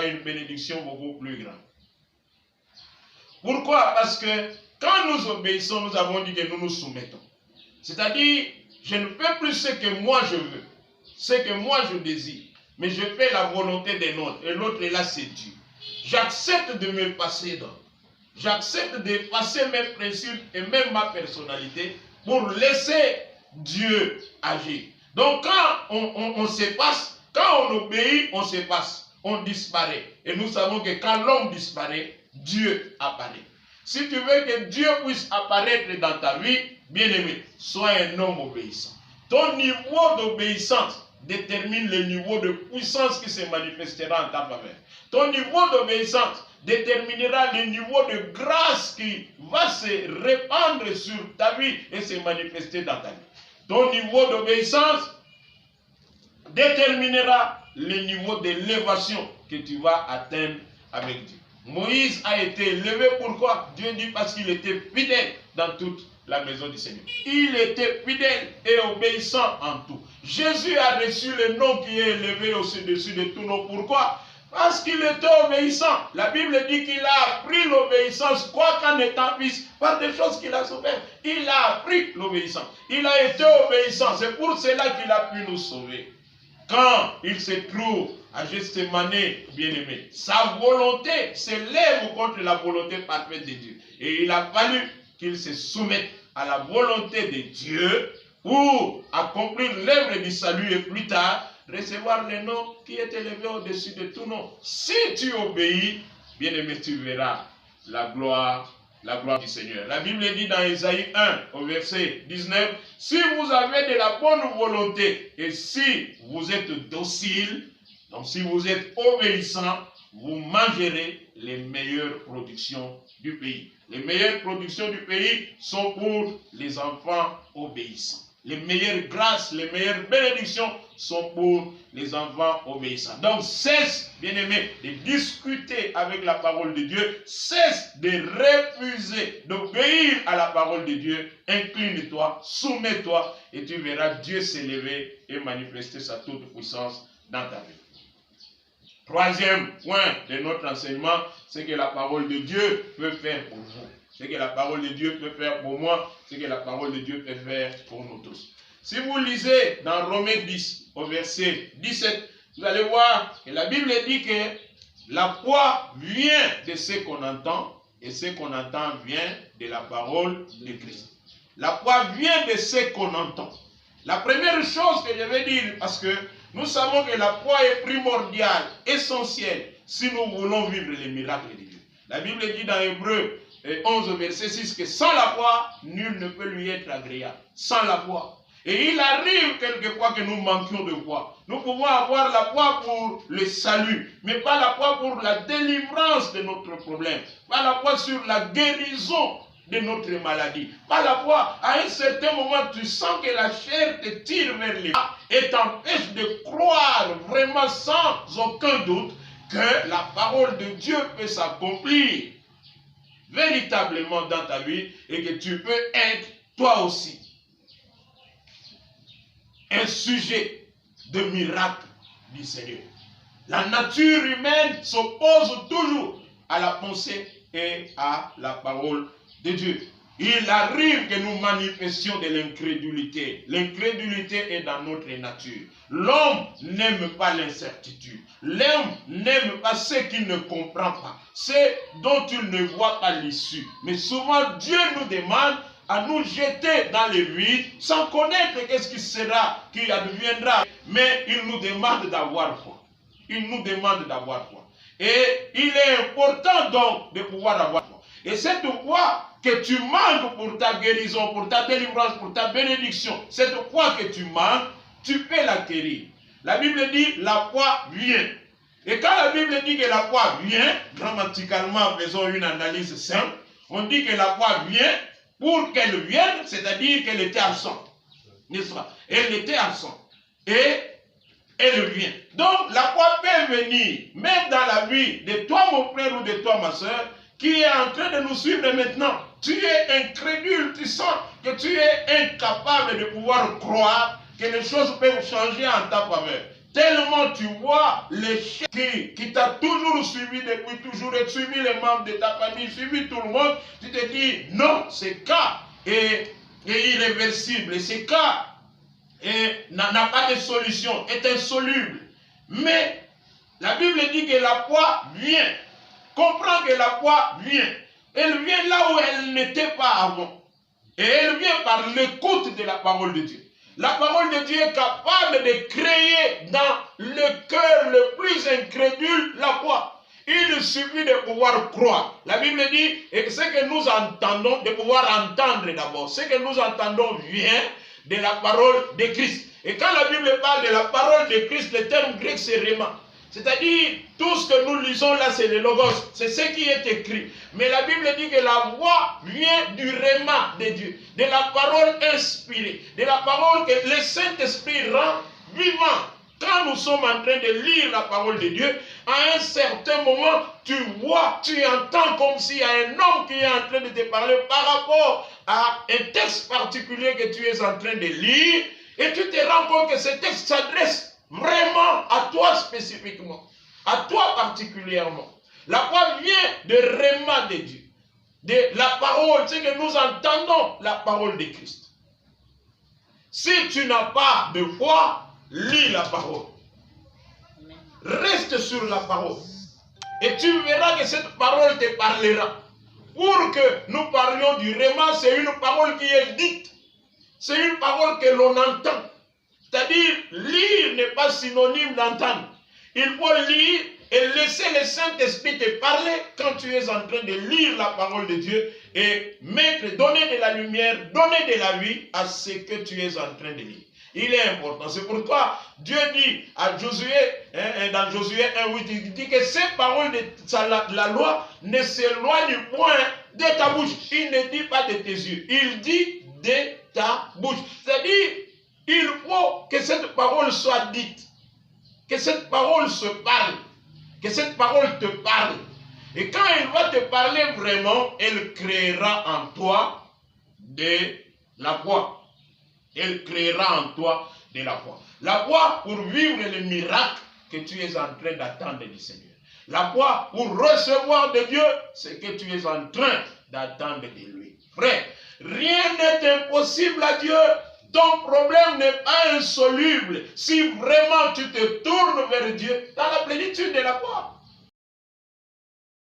à une bénédiction beaucoup plus grande. Pourquoi? Parce que quand nous obéissons, nous avons dit que nous nous soumettons. C'est-à-dire, je ne fais plus ce que moi je veux, ce que moi je désire, mais je fais la volonté de l'autre, et l'autre est là, c'est Dieu. J'accepte de me passer d'autre. J'accepte de passer mes principes et même ma personnalité pour laisser Dieu agir. Donc quand on se passe, quand on obéit, on se passe, on disparaît. Et nous savons que quand l'homme disparaît, Dieu apparaît. Si tu veux que Dieu puisse apparaître dans ta vie, bien-aimé, sois un homme obéissant. Ton niveau d'obéissance détermine le niveau de puissance qui se manifestera en ta faveur. Ton niveau d'obéissance déterminera le niveau de grâce qui va se répandre sur ta vie et se manifester dans ta vie. Ton niveau d'obéissance déterminera le niveau d'élévation que tu vas atteindre avec Dieu. Moïse a été élevé, pourquoi? Dieu dit parce qu'il était fidèle dans toute la maison du Seigneur. Il était fidèle et obéissant en tout. Jésus a reçu le nom qui est élevé au-dessus de tout nom. Pourquoi? Parce qu'il était obéissant. La Bible dit qu'il a appris l'obéissance, quoi qu'en étant fils, par des choses qu'il a souffert. Il a appris l'obéissance. Il a été obéissant. C'est pour cela qu'il a pu nous sauver. Quand il se trouve à Gethsémane, bien-aimé, sa volonté s'élève contre la volonté parfaite de Dieu. Et il a fallu qu'il se soumette à la volonté de Dieu pour accomplir l'œuvre du salut et plus tard recevoir le nom qui est élevé au-dessus de tout nom. Si tu obéis, bien-aimé, tu verras la gloire du Seigneur. La Bible dit dans Ésaïe 1, au verset 19, « Si vous avez de la bonne volonté et si vous êtes docile, donc si vous êtes obéissant, vous mangerez les meilleures productions du pays. » Les meilleures productions du pays sont pour les enfants obéissants. Les meilleures grâces, les meilleures bénédictions sont pour les enfants obéissants. Donc cesse, bien-aimé, de discuter avec la parole de Dieu. Cesse de refuser d'obéir à la parole de Dieu. Incline-toi, soumets-toi et tu verras Dieu s'élever et manifester sa toute puissance dans ta vie. Troisième point de notre enseignement, c'est que la parole de Dieu peut faire pour vous. C'est que la parole de Dieu peut faire pour moi, c'est que la parole de Dieu peut faire pour nous tous. Si vous lisez dans Romains 10, au verset 17, vous allez voir que la Bible dit que la foi vient de ce qu'on entend, et ce qu'on entend vient de la parole de Christ. La foi vient de ce qu'on entend. La première chose que je vais dire, parce que nous savons que la foi est primordiale, essentielle, si nous voulons vivre les miracles de Dieu. La Bible dit dans Hébreux 11, verset 6, que sans la foi, nul ne peut lui être agréable. Sans la foi. Et il arrive quelquefois que nous manquions de foi. Nous pouvons avoir la foi pour le salut, mais pas la foi pour la délivrance de notre problème. Pas la foi sur la guérison de notre maladie. Pas la foi, à un certain moment, tu sens que la chair te tire vers les bas et t'empêche de croire vraiment sans aucun doute que la parole de Dieu peut s'accomplir véritablement dans ta vie et que tu peux être toi aussi un sujet de miracle du Seigneur. La nature humaine s'oppose toujours à la pensée et à la parole de Dieu. Il arrive que nous manifestions de l'incrédulité. L'incrédulité est dans notre nature. L'homme n'aime pas l'incertitude. L'homme n'aime pas ce qu'il ne comprend pas. C'est dont il ne voit pas l'issue. Mais souvent, Dieu nous demande à nous jeter dans les vides sans connaître qu'est-ce qui sera, qui adviendra. Mais il nous demande d'avoir foi. Il nous demande d'avoir foi. Et il est important donc de pouvoir avoir foi. Et cette foi que tu manques pour ta guérison, pour ta délivrance, pour ta bénédiction, cette foi que tu manques, tu peux l'acquérir. La Bible dit la foi vient. Et quand la Bible dit que la foi vient, grammaticalement, faisons une analyse simple, on dit que la foi vient pour qu'elle vienne, c'est-à-dire qu'elle était absente. N'est-ce pas? Elle était absente. Et elle vient. Donc la foi peut venir, même dans la vie de toi mon frère ou de toi ma soeur, qui est en train de nous suivre maintenant. Tu es incrédule, tu sens que tu es incapable de pouvoir croire que les choses peuvent changer en ta faveur. tellement tu vois les qui t'a toujours suivi depuis toujours, et suivi les membres de ta famille, suivi tout le monde, tu te dis non, ce cas est irréversible, et ce cas n'a pas de solution, est insoluble. Mais la Bible dit que la foi vient. Comprends que la foi vient. Elle vient là où elle n'était pas avant. Et elle vient par l'écoute de la parole de Dieu. La parole de Dieu est capable de créer dans le cœur le plus incrédule la foi. Il suffit de pouvoir croire. La Bible dit, et ce que nous entendons, de pouvoir entendre d'abord. Ce que nous entendons vient de la parole de Christ. Et quand la Bible parle de la parole de Christ, le terme grec c'est rhéma. C'est-à-dire, tout ce que nous lisons là, c'est le logos. C'est ce qui est écrit. Mais la Bible dit que la voix vient du rhéma de Dieu. De la parole inspirée. De la parole que le Saint-Esprit rend vivant. Quand nous sommes en train de lire la parole de Dieu, à un certain moment, tu vois, tu entends comme s'il y a un homme qui est en train de te parler par rapport à un texte particulier que tu es en train de lire. Et tu te rends compte que ce texte s'adresse vraiment à toi spécifiquement, à toi particulièrement. La foi vient de rhéma de Dieu, de la parole, c'est que nous entendons la parole de Christ. Si tu n'as pas de foi, lis la parole. Reste sur la parole. Et tu verras que cette parole te parlera. Pour que nous parlions du rhéma, c'est une parole qui est dite. C'est une parole que l'on entend. C'est-à-dire, lire n'est pas synonyme d'entendre. Il faut lire et laisser le Saint-Esprit te parler quand tu es en train de lire la parole de Dieu et donner de la lumière, donner de la vie à ce que tu es en train de lire. Il est important. C'est pourquoi Dieu dit à Josué, dans Josué 1:8, il dit que ces paroles de la loi ne s'éloignent point de ta bouche. Il ne dit pas de tes yeux. Il dit de ta bouche. C'est-à-dire, il faut que cette parole soit dite, que cette parole se parle, que cette parole te parle. Et quand elle va te parler vraiment, elle créera en toi de la foi. Elle créera en toi de la foi. La foi pour vivre le miracle que tu es en train d'attendre du Seigneur. La foi pour recevoir de Dieu ce que tu es en train d'attendre de lui. Frère, rien n'est impossible à Dieu. Ton problème n'est pas insoluble si vraiment tu te tournes vers Dieu dans la plénitude de la foi.